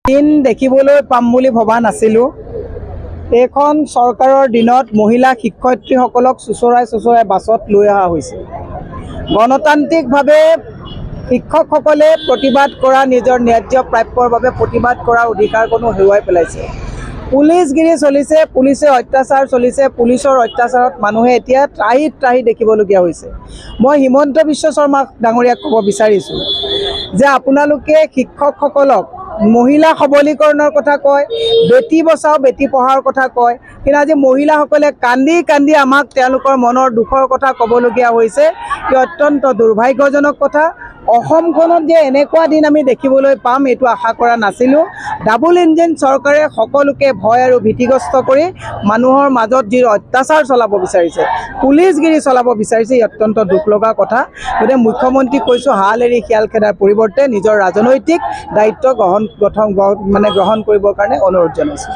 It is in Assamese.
দিন দেখিবলৈ পাম বুলি ভবা নাছিলোঁ। এইখন চৰকাৰৰ দিনত মহিলা শিক্ষয়িত্ৰীসকলক চুচৰাই বাছত লৈ অহা হৈছিল। গণতান্ত্ৰিকভাৱে শিক্ষকসকলে প্ৰতিবাদ কৰা, নিজৰ ন্যায্য প্ৰাপ্যৰ বাবে প্ৰতিবাদ কৰাৰ অধিকাৰকণো হেৰুৱাই পেলাইছে। পুলিচগিৰি চলিছে, পুলিচে অত্যাচাৰ চলিছে, পুলিচৰ অত্যাচাৰত মানুহে এতিয়া ত্ৰাহি দেখিবলগীয়া হৈছে। মই হিমন্ত বিশ্ব শৰ্মা ডাঙৰীয়াক ক'ব বিচাৰিছোঁ যে আপোনালোকে শিক্ষকসকলক মহিলা সবলীকৰণৰ কথা কয়, বেটি বচাও বেটি পঢ়াৰ কথা কয়, কিন্তু আজি মহিলাসকলে কান্দি আমাক তেওঁলোকৰ মনৰ দুখৰ কথা ক'বলগীয়া হৈছে। ই অত্যন্ত দুৰ্ভাগ্যজনক কথা। অসমখনত যে এনেকুৱা দিন আমি দেখিবলৈ পাম এইটো আশা কৰা নাছিলোঁ। ডাবল ইঞ্জিন চৰকাৰে সকলোকে ভয় আৰু ভীতিগ্ৰস্ত কৰি মানুহৰ মাজত যি অত্যাচাৰ চলাব বিচাৰিছে, পুলিচগিৰি চলাব বিচাৰিছে, ই অত্যন্ত দুখ লগা কথা। গতিকে মুখ্যমন্ত্ৰীক কৈছোঁ, হাল এৰি শিয়াল খেদাৰ পৰিৱৰ্তে নিজৰ ৰাজনৈতিক দায়িত্ব গ্ৰহণ কৰিবৰ কাৰণে অনুৰোধ জনাইছোঁ।